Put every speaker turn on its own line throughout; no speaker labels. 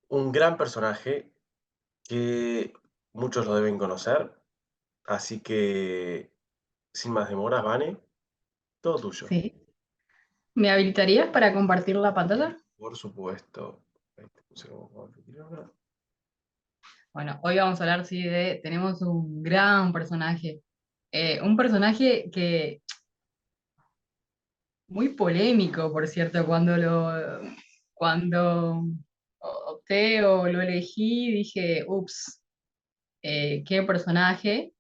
Un gran personaje que muchos lo deben conocer, así que sin más demoras, Vane, todo tuyo.
Sí. ¿Me habilitarías para compartir la pantalla?
Por supuesto. Ahí te puse como anfitriona.
Bueno, hoy vamos a hablar, sí, tenemos un gran personaje. Un personaje que, muy polémico, por cierto, cuando opté o lo elegí, dije, ups, qué personaje,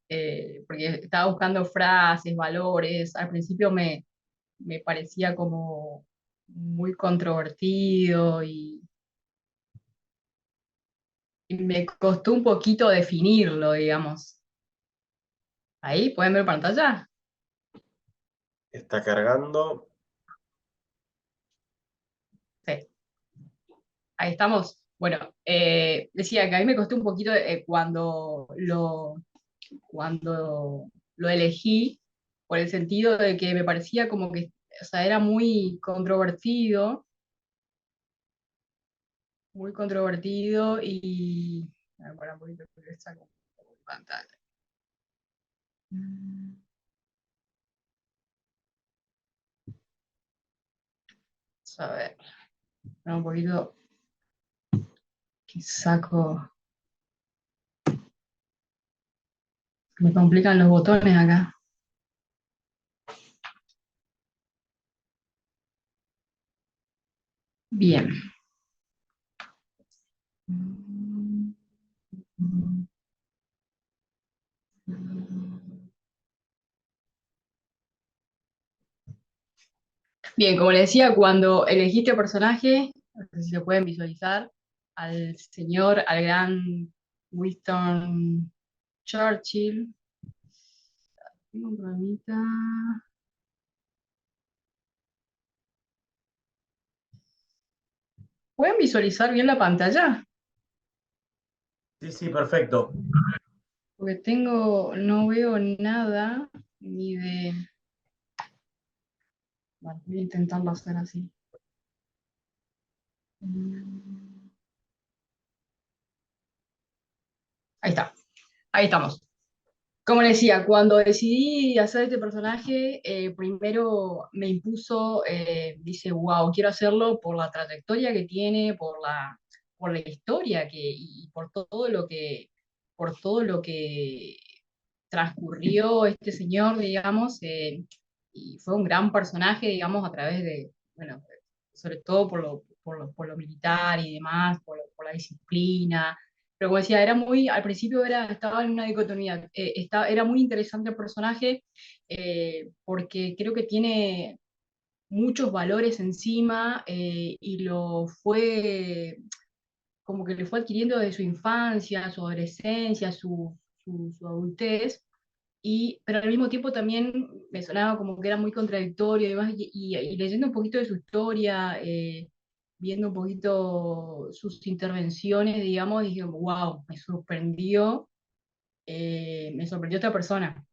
porque estaba buscando frases, valores, al principio me parecía como muy controvertido y me costó un poquito definirlo, digamos. Ahí, ¿pueden ver pantalla?
Está cargando.
Sí, ahí estamos. Bueno, decía que a mí me costó un poquito cuando lo elegí, por el sentido de que me parecía como que, o sea, era muy controvertido y... A ver, para un poquito que saco pantalla. Mm, A ver, para un poquito que saco... Me complican los botones acá. Bien. Bien, como le decía, cuando elegí este personaje, no sé si lo pueden visualizar, al gran Winston Churchill. Tengo un programita. ¿Pueden visualizar bien la pantalla?
Sí, sí, perfecto.
Porque no veo nada ni de. Bueno, voy a intentarlo hacer así. Ahí está, ahí estamos. Como le decía, cuando decidí hacer este personaje, primero me impuso, dice, wow, quiero hacerlo por la trayectoria que tiene, por la historia y por todo lo que transcurrió este señor, digamos, y fue un gran personaje, digamos, a través de, bueno, sobre todo por lo militar y demás, por la disciplina, pero como decía, al principio estaba en una dicotomía. Era muy interesante el personaje porque creo que tiene muchos valores encima y como que le fue adquiriendo de su infancia, su adolescencia, su adultez, pero al mismo tiempo también me sonaba como que era muy contradictorio y demás, y leyendo un poquito de su historia, viendo un poquito sus intervenciones, digamos, dije, wow, me sorprendió esta persona.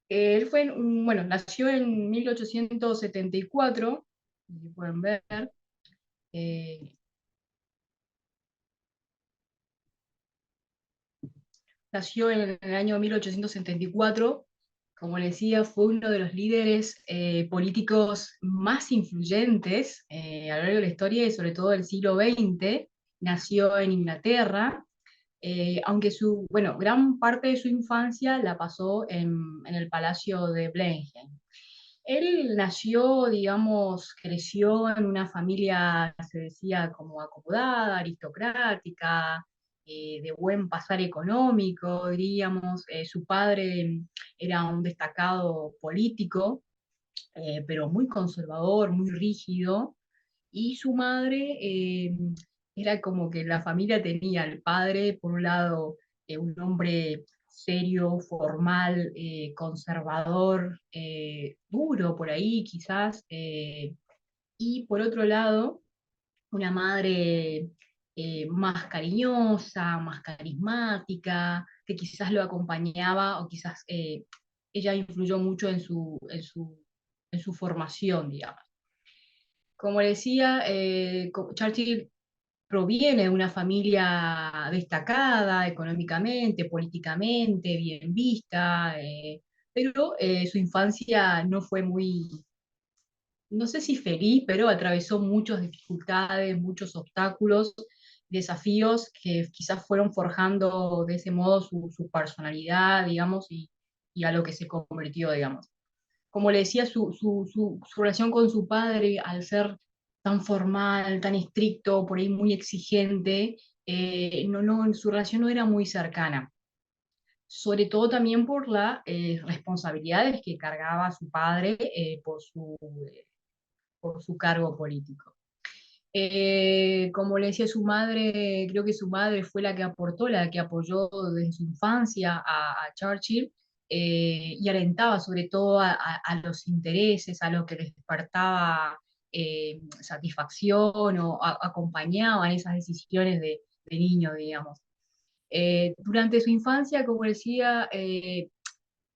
Él bueno, nació en 1874, si pueden ver, eh, nació en el año 1874. Como le decía, fue uno de los líderes políticos más influyentes a lo largo de la historia y sobre todo del siglo XX. Nació en Inglaterra, aunque bueno, gran parte de su infancia la pasó en el Palacio de Blenheim. Él nació, digamos, creció en una familia, se decía, como acomodada, aristocrática, de buen pasar económico, diríamos. Su padre era un destacado político, pero muy conservador, muy rígido, y su madre era como que la familia tenía al padre, por un lado, un hombre serio, formal, conservador, duro por ahí quizás, y por otro lado, una madre más cariñosa, más carismática, que quizás lo acompañaba o quizás ella influyó mucho en su formación, digamos. Como decía, Churchill proviene de una familia destacada económicamente, políticamente, bien vista, pero su infancia no fue muy, no sé si feliz, pero atravesó muchas dificultades, muchos obstáculos, desafíos que quizás fueron forjando de ese modo su personalidad, digamos, y a lo que se convirtió, digamos. Como le decía, su relación con su padre, al ser tan formal, tan estricto, por ahí muy exigente, su relación no era muy cercana, sobre todo también por las responsabilidades que cargaba su padre por su cargo político. Como le decía su madre, creo que su madre fue la que aportó, la que apoyó desde su infancia a Churchill y alentaba sobre todo a los intereses, a lo que les despertaba satisfacción o acompañaba en esas decisiones de niño, digamos. Durante su infancia, como decía,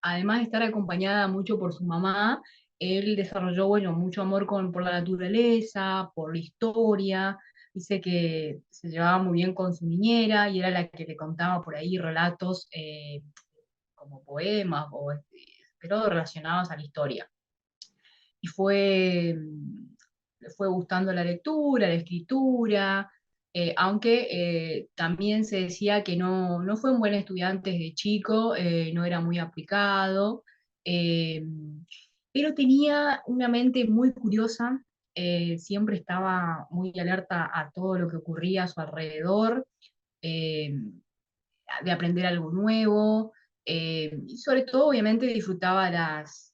además de estar acompañada mucho por su mamá, él desarrolló, bueno, mucho amor por la naturaleza, por la historia. Dice que se llevaba muy bien con su niñera y era la que le contaba por ahí relatos como poemas, pero relacionados a la historia. Y le fue gustando la lectura, la escritura, aunque también se decía que no fue un buen estudiante desde chico, no era muy aplicado, eh, pero tenía una mente muy curiosa, siempre estaba muy alerta a todo lo que ocurría a su alrededor, eh, de aprender algo nuevo, y sobre todo obviamente disfrutaba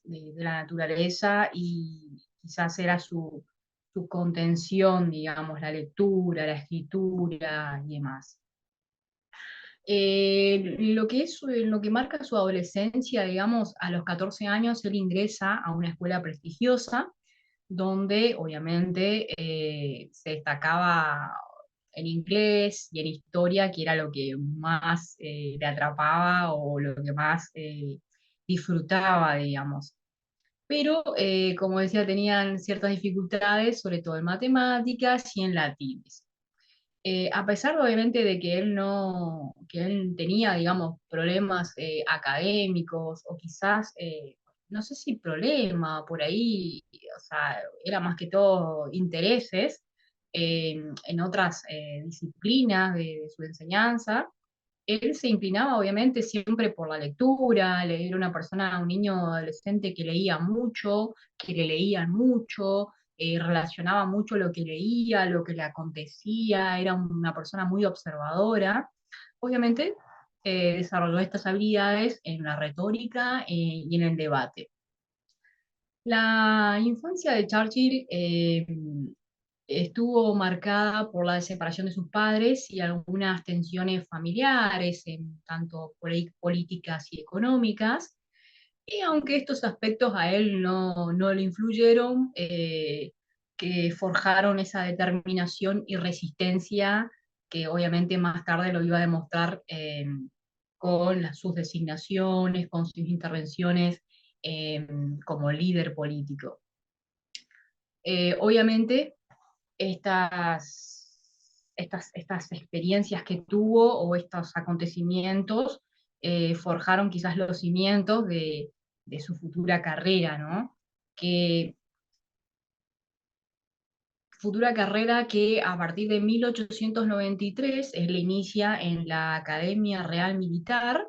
de la naturaleza y quizás era su contención, digamos, la lectura, la escritura y demás. Lo que marca su adolescencia, digamos, a los 14 años él ingresa a una escuela prestigiosa, donde obviamente se destacaba en inglés y en historia, que era lo que más le atrapaba o lo que más disfrutaba, digamos. Pero, como decía, tenían ciertas dificultades, sobre todo en matemáticas y en latín. A pesar obviamente de que él no, que él tenía, digamos, problemas académicos o quizás, no sé si problema por ahí, o sea, era más que todo intereses en otras disciplinas de su enseñanza, él se inclinaba obviamente siempre por la lectura, era una persona, un niño adolescente que leía mucho, que le leían mucho, relacionaba mucho lo que leía, lo que le acontecía, era una persona muy observadora. Obviamente desarrolló estas habilidades en la retórica y en el debate. La infancia de Churchill estuvo marcada por la separación de sus padres y algunas tensiones familiares, en tanto políticas y económicas. Y aunque estos aspectos a él no le influyeron, que forjaron esa determinación y resistencia que obviamente más tarde lo iba a demostrar con sus designaciones, con sus intervenciones como líder político. Obviamente, estas experiencias que tuvo o estos acontecimientos forjaron quizás los cimientos de su futura carrera, ¿no? Que futura carrera que a partir de 1893 él inicia en la Academia Real Militar.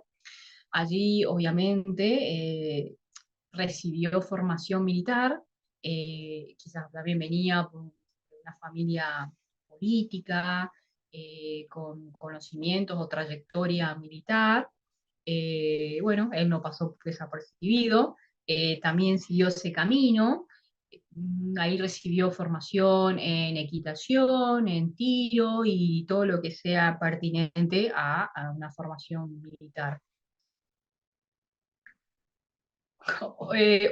Allí, obviamente, recibió formación militar, quizás también venía por una familia política, con conocimientos o trayectoria militar. Bueno, él no pasó desapercibido, también siguió ese camino. Ahí recibió formación en equitación, en tiro y todo lo que sea pertinente a una formación militar.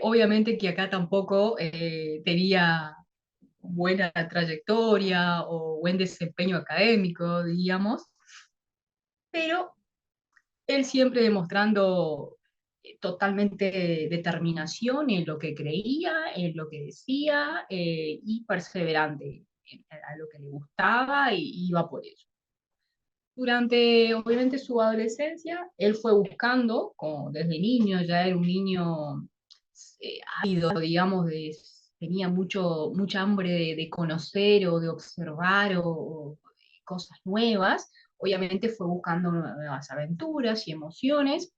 Obviamente que acá tampoco tenía buena trayectoria o buen desempeño académico, diríamos, pero él siempre demostrando totalmente determinación en lo que creía, en lo que decía, y perseverante a lo que le gustaba y iba por ello. Durante, obviamente, su adolescencia, él fue buscando, como desde niño, ya era un niño ávido, digamos, tenía mucha hambre de conocer o de observar o cosas nuevas. Obviamente fue buscando nuevas aventuras y emociones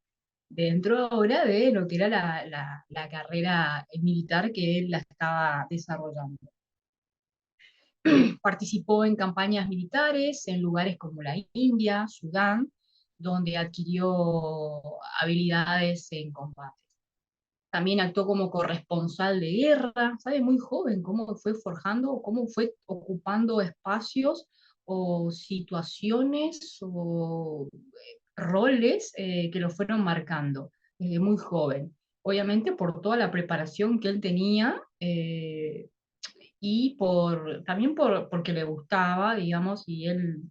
dentro ahora de lo que era la carrera militar que él la estaba desarrollando. Participó en campañas militares en lugares como la India, Sudán, donde adquirió habilidades en combate. También actuó como corresponsal de guerra, ¿sabe? Muy joven, cómo fue forjando, cómo fue ocupando espacios o situaciones o roles que lo fueron marcando desde muy joven. Obviamente por toda la preparación que él tenía y también porque le gustaba, digamos, y él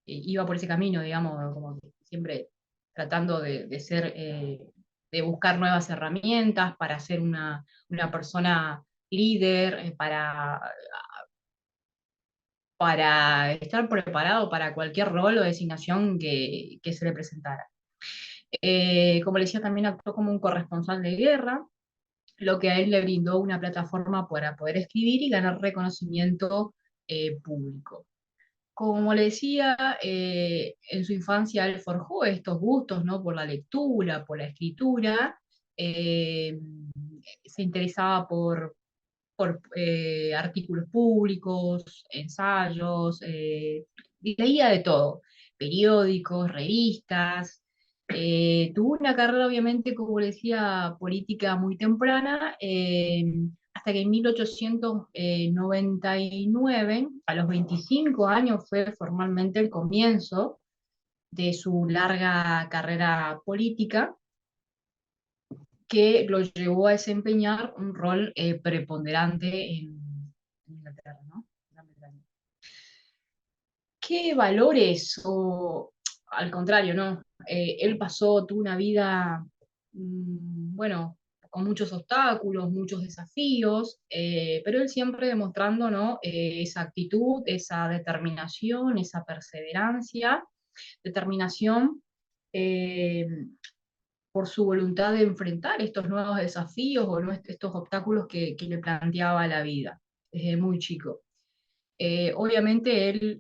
iba por ese camino, digamos, como que siempre tratando de buscar nuevas herramientas para ser una persona líder, para estar preparado para cualquier rol o designación que se le presentara. Como le decía, también actuó como un corresponsal de guerra, lo que a él le brindó una plataforma para poder escribir y ganar reconocimiento público. Como le decía, en su infancia él forjó estos gustos, ¿no? Por la lectura, por la escritura, eh, se interesaba por artículos públicos, ensayos, leía de todo, periódicos, revistas. Tuvo una carrera, obviamente, como le decía, política muy temprana, hasta que en 1899, a los 25 años, fue formalmente el comienzo de su larga carrera política que lo llevó a desempeñar un rol preponderante en Inglaterra, ¿no? Gran Bretaña. ¿Qué valores, o al contrario, ¿no? Él tuvo una vida, bueno, con muchos obstáculos, muchos desafíos, pero él siempre demostrando, ¿no? Esa actitud, esa determinación, esa perseverancia, determinación eh, por su voluntad de enfrentar estos nuevos desafíos o estos obstáculos que le planteaba la vida desde muy chico. Obviamente él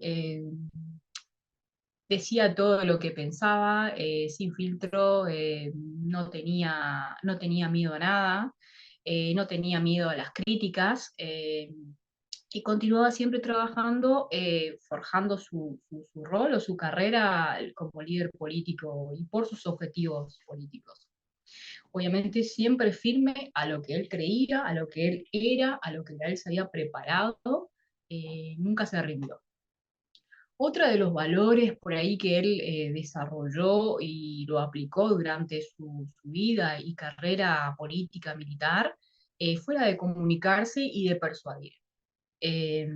decía todo lo que pensaba, sin filtro, no tenía miedo a nada, no tenía miedo a las críticas, y continuaba siempre trabajando, forjando su rol o su carrera como líder político y por sus objetivos políticos. Obviamente siempre firme a lo que él creía, a lo que él era, a lo que él se había preparado, nunca se rindió. Otro de los valores por ahí que él desarrolló y lo aplicó durante su vida y carrera política militar fue la de comunicarse y de persuadir. Eh,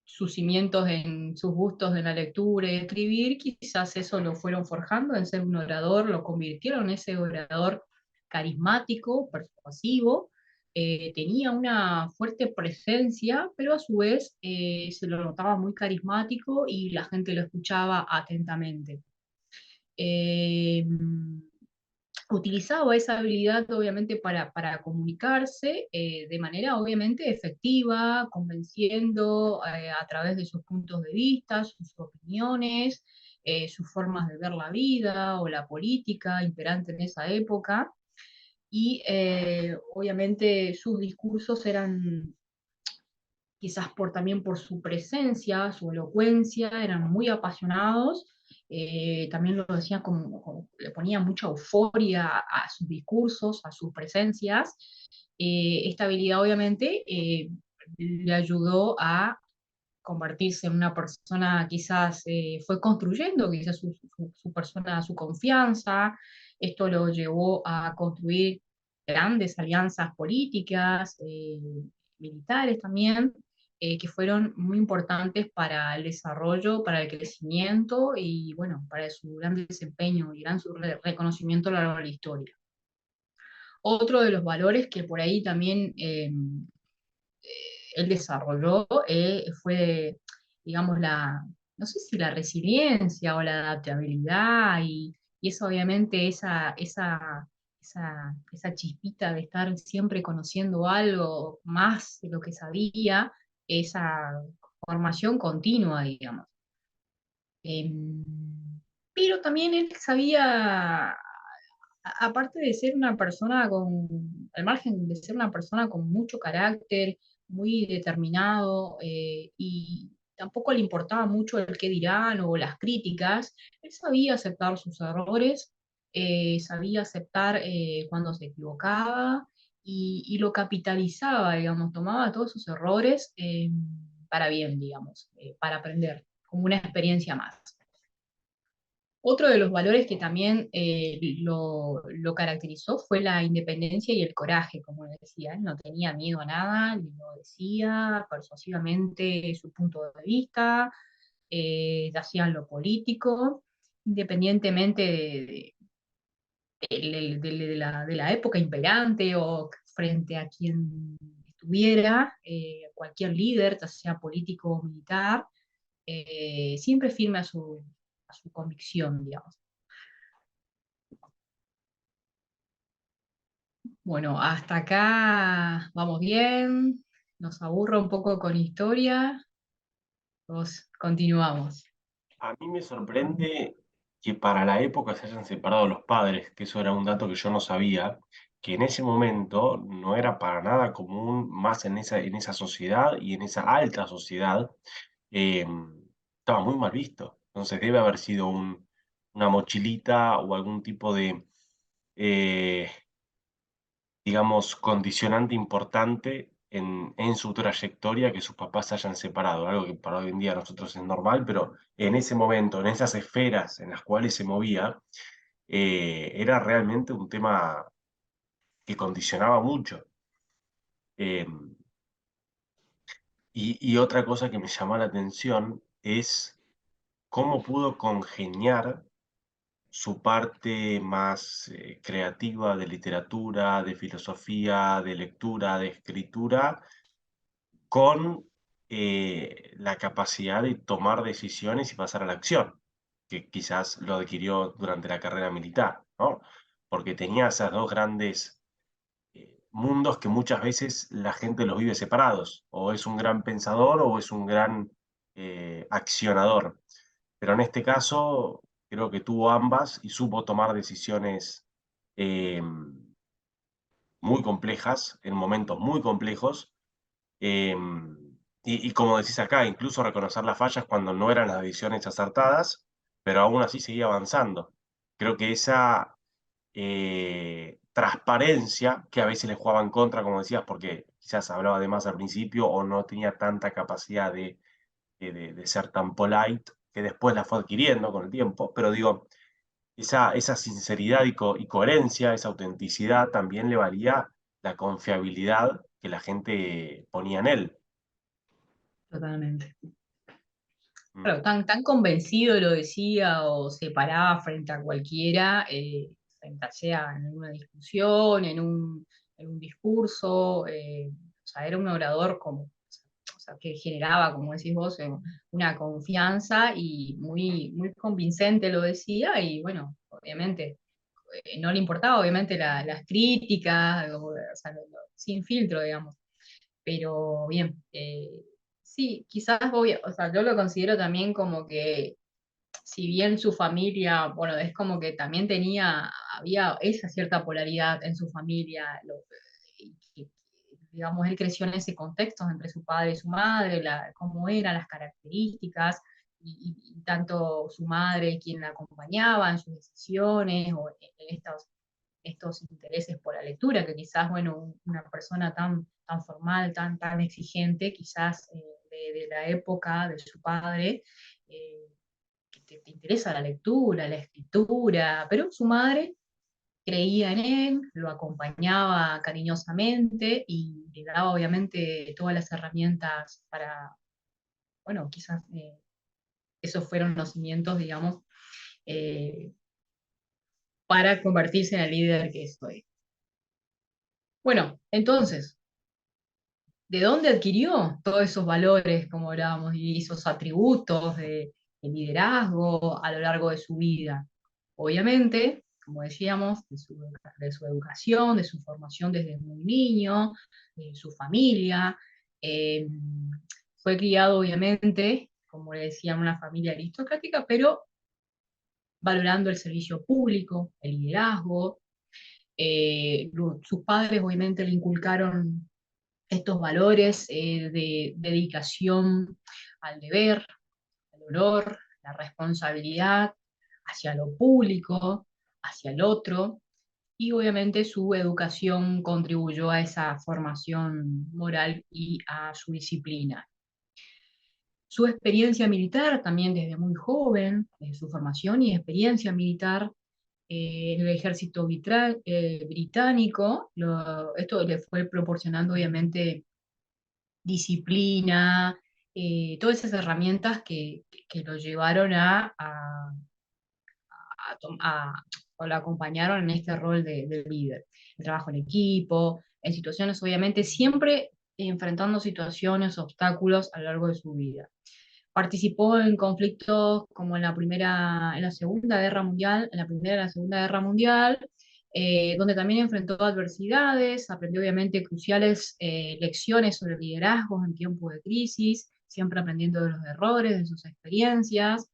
Sus cimientos en sus gustos de la lectura y escribir, quizás eso lo fueron forjando en ser un orador, lo convirtieron en ese orador carismático, persuasivo, tenía una fuerte presencia, pero a su vez se lo notaba muy carismático y la gente lo escuchaba atentamente. Eh, Utilizaba esa habilidad obviamente para comunicarse de manera obviamente efectiva, convenciendo a través de sus puntos de vista, sus opiniones, sus formas de ver la vida o la política imperante en esa época. Y obviamente sus discursos eran quizás también por su presencia, su elocuencia, eran muy apasionados, también lo decía le ponía mucha euforia a sus discursos, a sus presencias. Esta habilidad obviamente le ayudó a convertirse en una persona, quizás fue construyendo quizás su persona, su confianza, esto lo llevó a construir grandes alianzas políticas, militares también, que fueron muy importantes para el desarrollo, para el crecimiento y, bueno, para su gran desempeño y gran reconocimiento a lo largo de la historia. Otro de los valores que por ahí también él desarrolló fue, digamos, no sé si la resiliencia o la adaptabilidad y eso obviamente esa chispita de estar siempre conociendo algo más de lo que sabía, esa formación continua, digamos. Em, pero también él sabía, aparte de ser una persona al margen de ser una persona con mucho carácter, muy determinado, y tampoco le importaba mucho el qué dirán o las críticas, él sabía aceptar sus errores, sabía aceptar cuando se equivocaba y lo capitalizaba, digamos, tomaba todos sus errores para bien, digamos, para aprender, como una experiencia más. Otro de los valores que también lo caracterizó fue la independencia y el coraje, como decía. Él no tenía miedo a nada, lo decía persuasivamente su punto de vista, hacía lo político, independientemente de la época imperante o frente a quien estuviera, cualquier líder, ya sea político o militar, siempre firme a su convicción, digamos. Bueno, hasta acá vamos bien, nos aburre un poco con historia, continuamos.
A mí me sorprende que para la época se hayan separado los padres, que eso era un dato que yo no sabía, que en ese momento no era para nada común, más en esa sociedad y en esa alta sociedad, eh, estaba muy mal visto. Entonces debe haber sido una mochilita o algún tipo de, eh, digamos, condicionante importante en su trayectoria que sus papás se hayan separado, algo que para hoy en día a nosotros es normal, pero en ese momento, en esas esferas en las cuales se movía, era realmente un tema que condicionaba mucho. Eh, y otra cosa que me llamó la atención es cómo pudo congeniar su parte más creativa de literatura, de filosofía, de lectura, de escritura, con la capacidad de tomar decisiones y pasar a la acción, que quizás lo adquirió durante la carrera militar, ¿no? Porque tenía esas dos grandes mundos que muchas veces la gente los vive separados, o es un gran pensador o es un gran accionador. Pero en este caso creo que tuvo ambas y supo tomar decisiones eh, muy complejas, en momentos muy complejos, y como decís acá, incluso reconocer las fallas cuando no eran las decisiones acertadas, pero aún así seguía avanzando. Creo que esa transparencia, que a veces le jugaba en contra, como decías, porque quizás hablaba de más al principio o no tenía tanta capacidad de ser tan polite, que después la fue adquiriendo con el tiempo, pero digo, esa sinceridad y coherencia, esa autenticidad también le valía la confiabilidad que la gente ponía en él.
Totalmente.
Mm.
Claro, tan convencido lo decía o se paraba frente a cualquiera, frente a sea en una discusión, en un discurso, o sea, era un orador como, o sea, que generaba, como decís vos, una confianza y muy convincente lo decía y bueno, obviamente no le importaba obviamente las críticas, o sea, sin filtro, digamos. Pero bien, sí, quizás o sea, yo lo considero también como que si bien su familia, bueno, es como que también había esa cierta polaridad en su familia, y digamos, él creció en ese contexto entre su padre y su madre, cómo eran las características, y tanto su madre quien la acompañaba en sus decisiones o en estos intereses por la lectura, que quizás, bueno, una persona tan formal, tan exigente, quizás de la época de su padre, eh, que te interesa la lectura, la escritura, pero su madre creía en él, lo acompañaba cariñosamente y le daba obviamente todas las herramientas para, bueno, quizás esos fueron los cimientos, digamos, eh, para convertirse en el líder que soy. Bueno, entonces, ¿de dónde adquirió todos esos valores, como hablábamos, y esos atributos de liderazgo a lo largo de su vida? Obviamente, como decíamos, de su educación, de su formación desde muy niño, de su familia. eh, Fue criado, obviamente, como le decía, en una familia aristocrática, pero valorando el servicio público, el liderazgo. Sus padres, obviamente, le inculcaron estos valores de dedicación al deber, al honor, la responsabilidad hacia lo público, hacia el otro, y obviamente su educación contribuyó a esa formación moral y a su disciplina. Su experiencia militar también desde muy joven, su formación y experiencia militar en el ejército británico, esto le fue proporcionando obviamente disciplina, todas esas herramientas que lo llevaron o lo acompañaron en este rol de líder. El trabajo en equipo, en situaciones, obviamente, siempre enfrentando situaciones, obstáculos a lo largo de su vida. Participó en conflictos como en la Segunda Guerra Mundial, en la Primera y la Segunda Guerra Mundial, donde también enfrentó adversidades, aprendió obviamente cruciales lecciones sobre liderazgo en tiempos de crisis, siempre aprendiendo de los errores, de sus experiencias.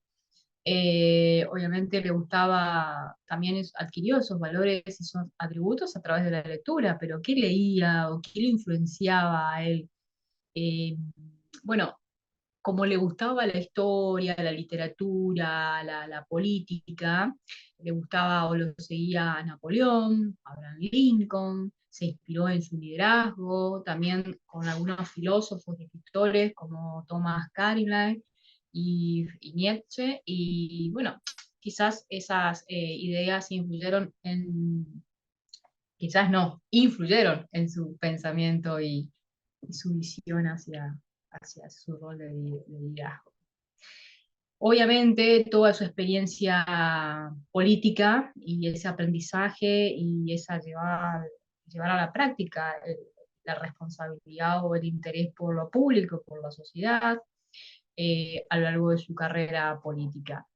Obviamente le gustaba, también adquirió esos valores, esos atributos a través de la lectura, pero ¿qué leía o qué le influenciaba a él? Eh, bueno, como le gustaba la historia, la literatura, la política, le gustaba o lo seguía a Napoleón, a Abraham Lincoln, se inspiró en su liderazgo, también con algunos filósofos y escritores como Thomas Carlyle y Nietzsche, y bueno, quizás esas ideas quizás no, influyeron en su pensamiento y su visión hacia su rol de liderazgo. Obviamente, toda su experiencia política y ese aprendizaje y llevar a la práctica la responsabilidad o el interés por lo público, por la sociedad, a lo largo de su carrera política.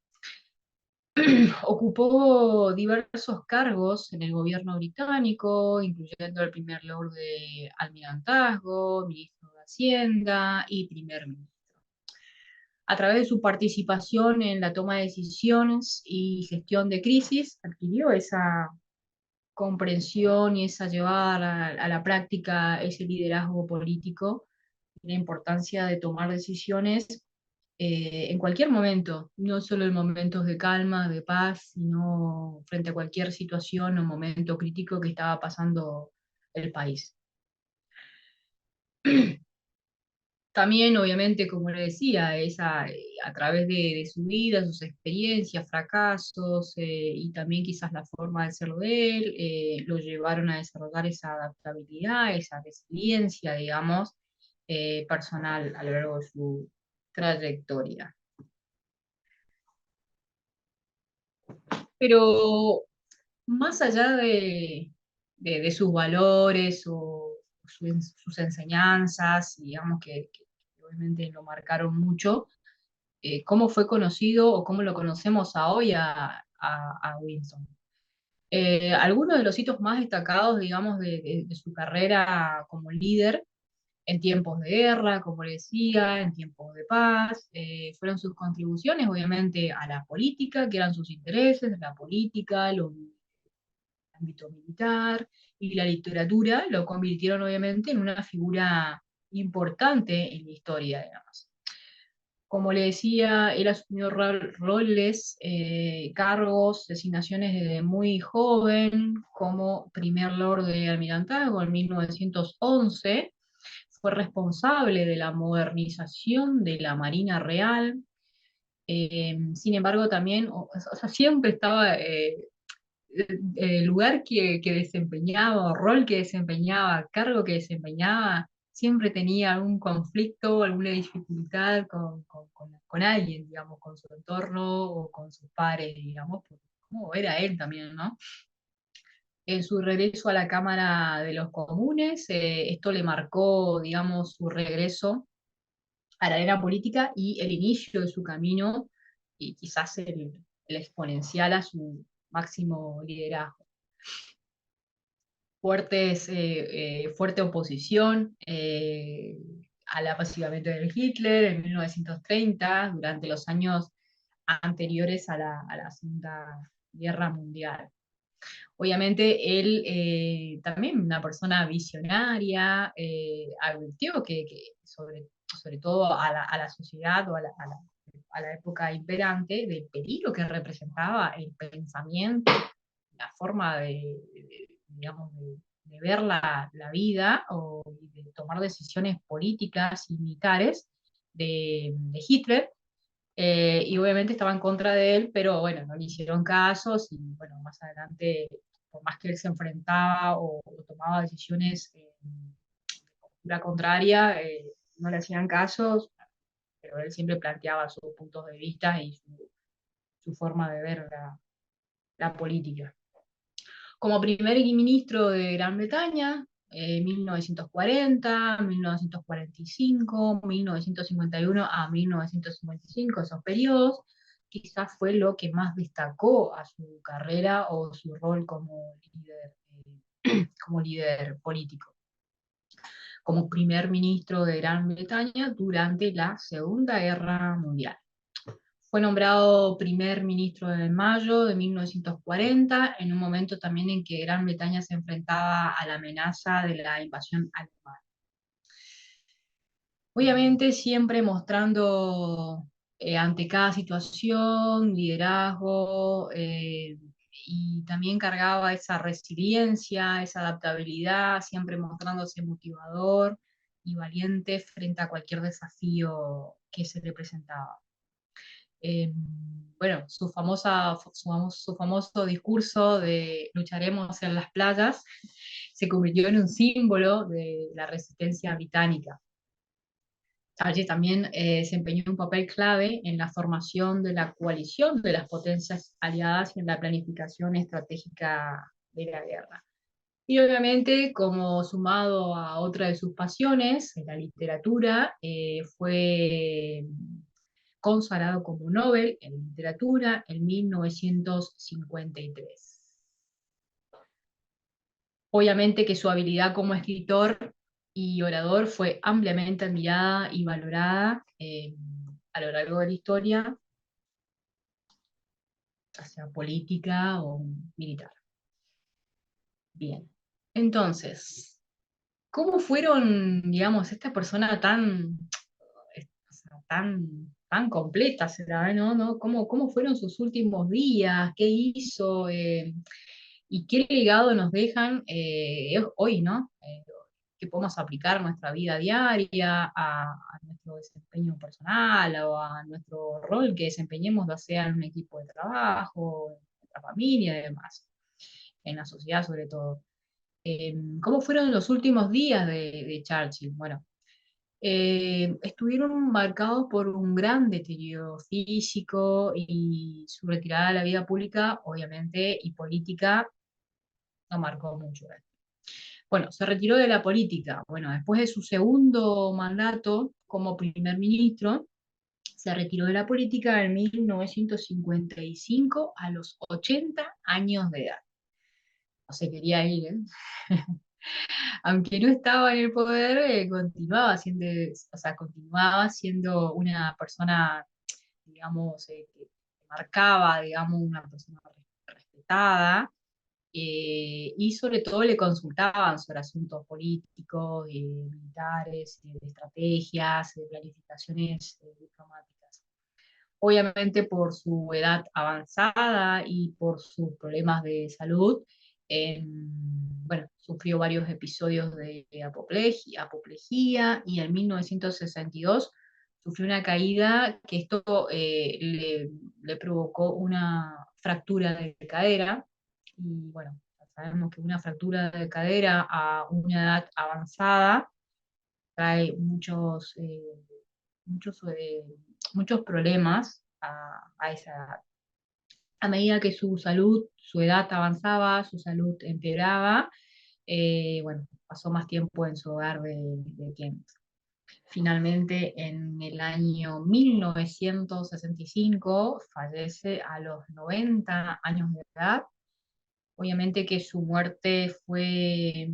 Ocupó diversos cargos en el gobierno británico, incluyendo el primer lord de almirantazgo, ministro de Hacienda y primer ministro. A través de su participación en la toma de decisiones y gestión de crisis, adquirió esa comprensión y esa llevar a la práctica ese liderazgo político, la importancia de tomar decisiones en cualquier momento, no solo en momentos de calma, de paz, sino frente a cualquier situación o momento crítico que estaba pasando el país. También, obviamente, como le decía, a través de su vida, sus experiencias, fracasos y también quizás la forma de ser de él, lo llevaron a desarrollar esa adaptabilidad, esa resiliencia, digamos, personal a lo largo de su trayectoria. Pero más allá de sus valores o sus enseñanzas, digamos que obviamente lo marcaron mucho, ¿cómo fue conocido o cómo lo conocemos a hoy a Winston? Algunos de los hitos más destacados, digamos, de su carrera como líder en tiempos de guerra, como le decía, en tiempos de paz, fueron sus contribuciones, obviamente, a la política, que eran sus intereses, la política, ámbito militar y la literatura lo convirtieron obviamente en una figura importante en la historia, digamos. Como le decía, él asumió roles, cargos, designaciones desde muy joven, como primer lord de Almirantazgo en 1911, fue responsable de la modernización de la Marina Real. Sin embargo, también, o sea, siempre estaba lugar que desempeñaba, o rol que desempeñaba, cargo que desempeñaba, siempre tenía algún conflicto, alguna dificultad con alguien, digamos, con su entorno o con sus pares, digamos, porque como era él también, ¿no? En su regreso a la Cámara de los Comunes, esto le marcó, digamos, su regreso a la arena política y el inicio de su camino y quizás el exponencial a su máximo liderazgo. Fuerte oposición al apaciguamiento de Hitler en 1930, durante los años anteriores a la Segunda Guerra Mundial. Obviamente él, también una persona visionaria, advirtió sobre todo a la sociedad o a la época imperante del peligro que representaba el pensamiento, la forma digamos, de ver la vida o de tomar decisiones políticas y militares de Hitler, y obviamente estaba en contra de él, pero bueno, no le hicieron casos y bueno, más adelante, por más que él se enfrentaba o tomaba decisiones de postura contraria, no le hacían casos, pero él siempre planteaba sus puntos de vista y su forma de ver la política. Como primer ministro de Gran Bretaña, 1940, 1945, 1951 a 1955, esos periodos, quizás fue lo que más destacó a su carrera o su rol como líder político. Como primer ministro de Gran Bretaña durante la Segunda Guerra Mundial. Fue nombrado primer ministro en mayo de 1940, en un momento también en que Gran Bretaña se enfrentaba a la amenaza de la invasión alemana. Obviamente siempre mostrando ante cada situación liderazgo, y también cargaba esa resiliencia, esa adaptabilidad, siempre mostrándose motivador y valiente frente a cualquier desafío que se le presentaba. eh, bueno, su famoso discurso de lucharemos en las playas se convirtió en un símbolo de la resistencia británica. Allí también desempeñó un papel clave en la formación de la coalición de las potencias aliadas y en la planificación estratégica de la guerra. Y obviamente, como sumado a otra de sus pasiones, la literatura, fue consagrado como Nobel en literatura en 1953. Obviamente que su habilidad como escritor y orador fue ampliamente admirada y valorada a lo largo de la historia, ya sea política o militar. Bien. Entonces, ¿cómo fueron, digamos, esta persona o sea, tan completa será, ¿no? ¿No? ¿Cómo fueron sus últimos días? ¿Qué hizo? ¿Y qué legado nos dejan hoy, ¿no? Que podemos aplicar a nuestra vida diaria, a nuestro desempeño personal o a nuestro rol que desempeñemos, ya sea en un equipo de trabajo, en nuestra familia y demás, en la sociedad sobre todo. ¿Cómo fueron los últimos días de Churchill? Bueno, estuvieron marcados por un gran deterioro físico y su retirada de la vida pública, obviamente, y política, no marcó mucho. Bueno, se retiró de la política. Bueno, después de su segundo mandato como primer ministro, se retiró de la política en 1955 a los 80 años de edad. No se quería ir, ¿eh? Aunque no estaba en el poder, continuaba siendo una persona, digamos, que marcaba, digamos, una persona respetada, y sobre todo le consultaban sobre asuntos políticos, militares, de estrategias, de planificaciones diplomáticas. Obviamente por su edad avanzada y por sus problemas de salud, bueno, sufrió varios episodios de apoplejía y en 1962 sufrió una caída que esto le provocó una fractura de cadera y bueno, sabemos que una fractura de cadera a una edad avanzada trae muchos, muchos problemas a esa edad. A medida que su salud, su edad avanzaba, su salud empeoraba, bueno, pasó más tiempo en su hogar de Kent. Finalmente, en el año 1965, fallece a los 90 años de edad. Obviamente que su muerte fue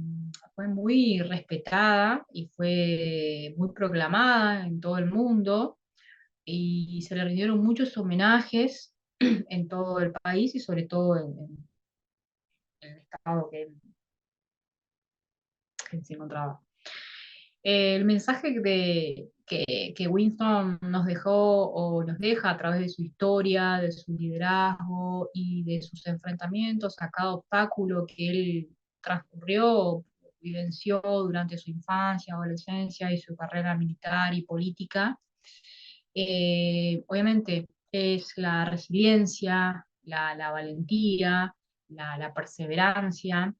muy respetada y fue muy proclamada en todo el mundo y se le rindieron muchos homenajes en todo el país y sobre todo en el estado que se encontraba. El mensaje que Winston nos dejó o nos deja a través de su historia, de su liderazgo y de sus enfrentamientos a cada obstáculo que él transcurrió, vivenció durante su infancia, adolescencia y su carrera militar y política, obviamente es la resiliencia, la valentía, la perseverancia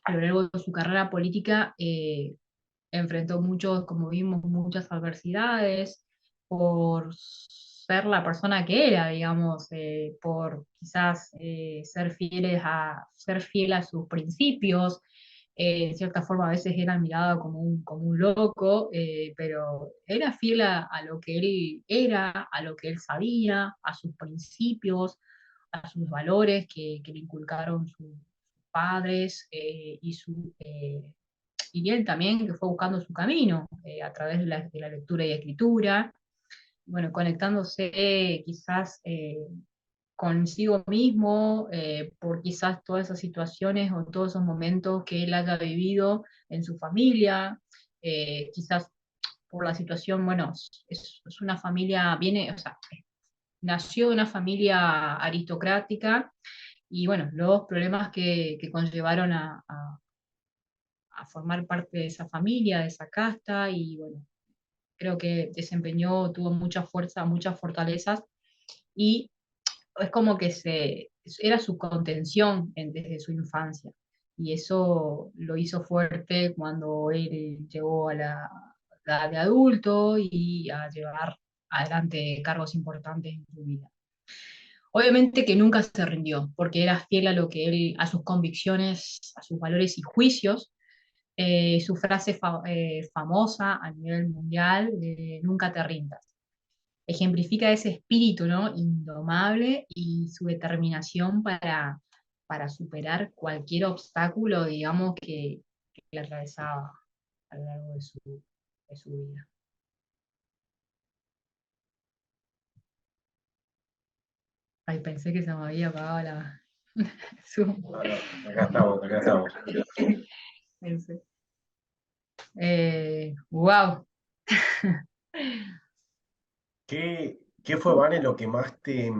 a lo largo de su carrera política. Enfrentó muchos, como vimos, muchas adversidades por ser la persona que era, digamos, por quizás ser fiel a sus principios. En cierta forma a veces era mirado como un loco, pero era fiel a lo que él era, a lo que él sabía, a sus principios, a sus valores que le inculcaron sus padres y él también que fue buscando su camino a través de la lectura y escritura, bueno, conectándose quizás consigo mismo por quizás todas esas situaciones o todos esos momentos que él haya vivido en su familia, quizás por la situación, bueno, es una familia, viene, o sea, nació de una familia aristocrática y bueno, los problemas que conllevaron a formar parte de esa familia, de esa casta, y bueno, creo que desempeñó, tuvo mucha fuerza, muchas fortalezas, y es como que era su contención desde su infancia, y eso lo hizo fuerte cuando él llegó a la edad de adulto y a llevar adelante cargos importantes en su vida. Obviamente que nunca se rindió, porque era fiel a lo que él, a sus convicciones, a sus valores y juicios, su frase famosa a nivel mundial, nunca te rindas. Ejemplifica ese espíritu, ¿no? Indomable y su determinación para superar cualquier obstáculo, digamos, que le atravesaba a lo largo de su vida. Ay, pensé que se me había apagado la Zoom.
No, no, acá estamos, acá estamos.
Pensé. Wow.
¿Qué fue, Vane, lo que más te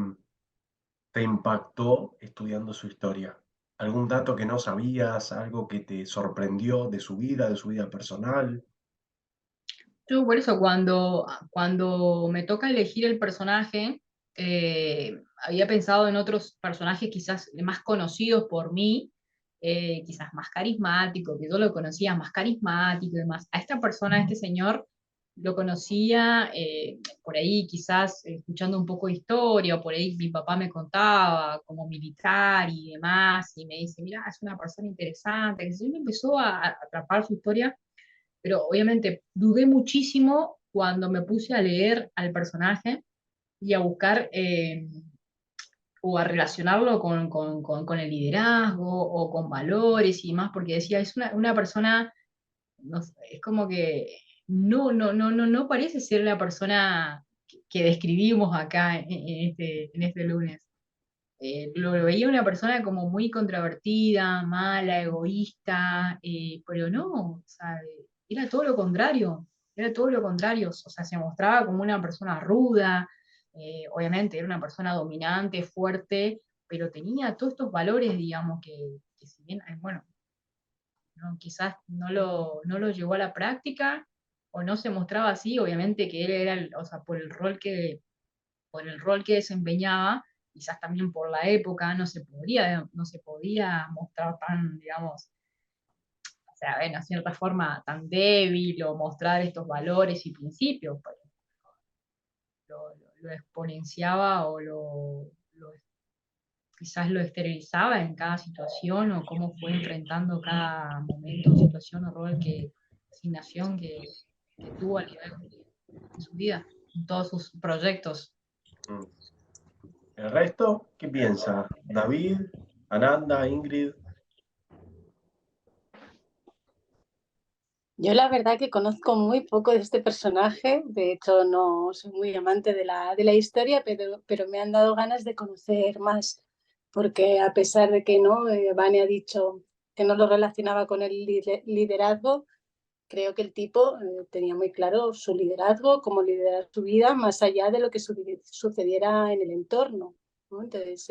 impactó estudiando su historia? ¿Algún dato que no sabías, algo que te sorprendió de su vida personal?
Yo por eso cuando me toca elegir el personaje, había pensado en otros personajes quizás más conocidos por mí, quizás más carismático, que yo lo conocía más carismático y demás. A esta persona, a este señor, lo conocía por ahí quizás escuchando un poco de historia, o por ahí mi papá me contaba como militar y demás, y me dice, mira, es una persona interesante, que se me empezó a atrapar su historia, pero obviamente dudé muchísimo cuando me puse a leer al personaje y a buscar o a relacionarlo con el liderazgo o con valores y demás, porque decía, es una persona, no sé, es como que no parece ser la persona que describimos acá en este lunes. Lo veía una persona como muy controvertida, mala, egoísta, pero no, o sea, era todo lo contrario, era todo lo contrario, o sea, se mostraba como una persona ruda, obviamente era una persona dominante, fuerte, pero tenía todos estos valores, digamos, que si bien, bueno, quizás no lo llevó a la práctica o no se mostraba así, obviamente que él era, o sea, por el rol que desempeñaba, quizás también por la época, no se podía mostrar tan, digamos, o sea, de una cierta forma tan débil o mostrar estos valores y principios, pues, lo exponenciaba o quizás lo esterilizaba en cada situación o cómo fue enfrentando cada momento, situación o rol asignación que tuvo a lo largo de su vida, en todos sus proyectos.
Mm. ¿El resto qué piensa? David, Ananda, Ingrid.
Yo la verdad que conozco muy poco de este personaje, de hecho no soy muy amante de la historia, pero me han dado ganas de conocer más, porque a pesar de que no, Vane ha dicho que no lo relacionaba con el liderazgo, creo que el tipo tenía muy claro su liderazgo, cómo liderar su vida, más allá de lo que sucediera en el entorno, ¿no? Entonces,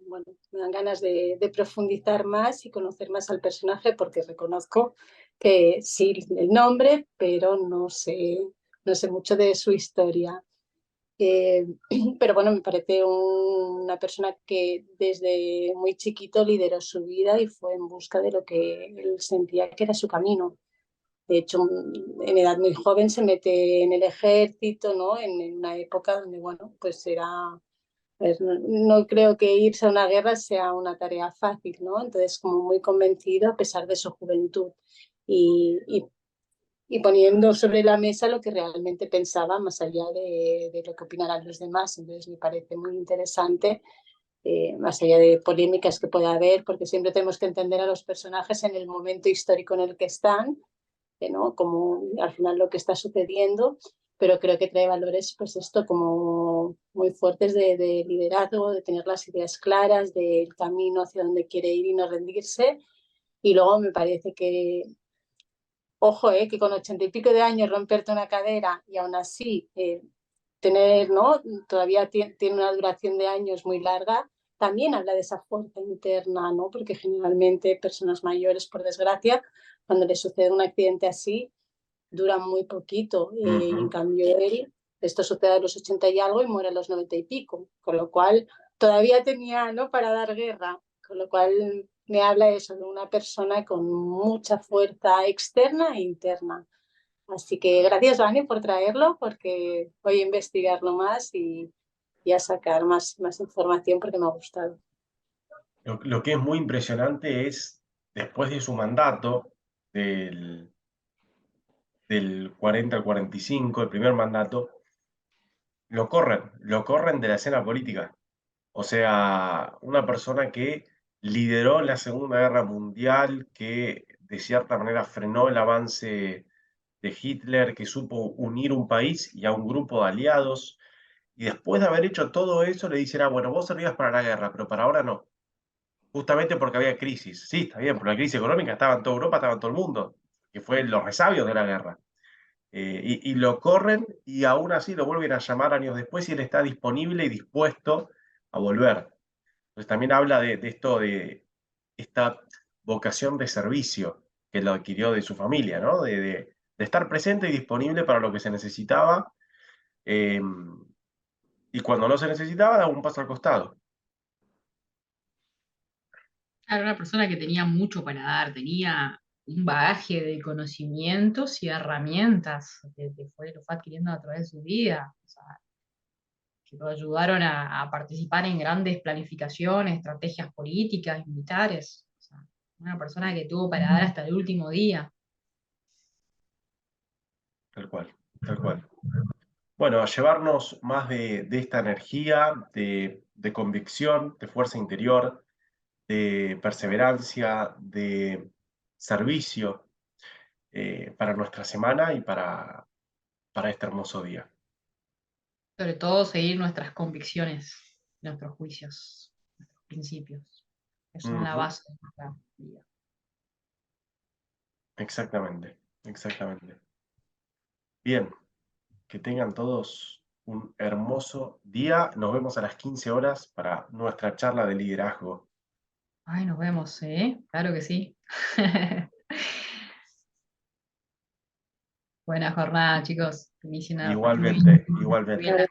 bueno, me dan ganas de profundizar más y conocer más al personaje porque reconozco que sí, el nombre, pero no sé mucho de su historia. Eh, pero bueno, me parece una persona que desde muy chiquito lideró su vida y fue en busca de lo que él sentía que era su camino. De hecho, en edad muy joven se mete en el ejército, ¿no? En una época donde, bueno, pues era, pues no creo que irse a una guerra sea una tarea fácil, ¿no? Entonces, como muy convencido a pesar de su juventud y, y, y poniendo sobre la mesa lo que realmente pensaba, más allá de lo que opinarán los demás. Entonces, me parece muy interesante, más allá de polémicas que pueda haber, porque siempre tenemos que entender a los personajes en el momento histórico en el que están, ¿no? Como al final lo que está sucediendo, pero creo que trae valores, pues esto, como muy fuertes de liderazgo, de tener las ideas claras, del camino hacia donde quiere ir y no rendirse. Y luego me parece que, ojo, que con 80 y pico de años romperte una cadera y aún así tener, ¿no? Todavía tiene una duración de años muy larga, también habla de esa fuerza interna, ¿no? Porque generalmente personas mayores, por desgracia, cuando les sucede un accidente así, dura muy poquito. Y en
Ujú.
cambio él, esto sucede a los 80 y algo y muere a los 90 y pico, con lo cual todavía tenía, ¿no?, para dar guerra, con lo cual me habla eso de una persona con mucha fuerza externa e interna. Así que gracias, Vani, por traerlo, porque voy a investigarlo más y a sacar más información porque me ha gustado.
Lo que es muy impresionante es, después de su mandato, del, del 40 al 45, el primer mandato, lo corren de la escena política. O sea, una persona que lideró la Segunda Guerra Mundial, que de cierta manera frenó el avance de Hitler, que supo unir un país y a un grupo de aliados, y después de haber hecho todo eso le dicen, ah, bueno, vos servías para la guerra, pero para ahora no. Justamente porque había crisis. Sí, está bien, pero la crisis económica estaba en toda Europa, estaba en todo el mundo, que fue los resabios de la guerra. Y lo corren y aún así lo vuelven a llamar años después y él está disponible y dispuesto a volver. Entonces también habla de esto, de esta vocación de servicio que lo adquirió de su familia, ¿no? De estar presente y disponible para lo que se necesitaba, eh, y cuando no se necesitaba, daba un paso al costado.
Era una persona que tenía mucho para dar, tenía un bagaje de conocimientos y herramientas lo fue adquiriendo a través de su vida, o sea, que lo ayudaron a participar en grandes planificaciones, estrategias políticas, militares. O sea, una persona que tuvo para dar hasta el último día.
Tal cual, tal cual. Bueno, a llevarnos más de esta energía, de convicción, de fuerza interior, de perseverancia, de servicio, para nuestra semana y para este hermoso día.
Sobre todo seguir nuestras convicciones, nuestros juicios, nuestros principios, que son la
Ujú.
base de nuestra vida.
Exactamente, exactamente. Bien, que tengan todos un hermoso día. Nos vemos a las 15 horas para nuestra charla de liderazgo.
Ay, nos vemos, ¿eh? Claro que sí. Buena jornada, chicos. Que inicien muy
Igualmente, igualmente.
bien.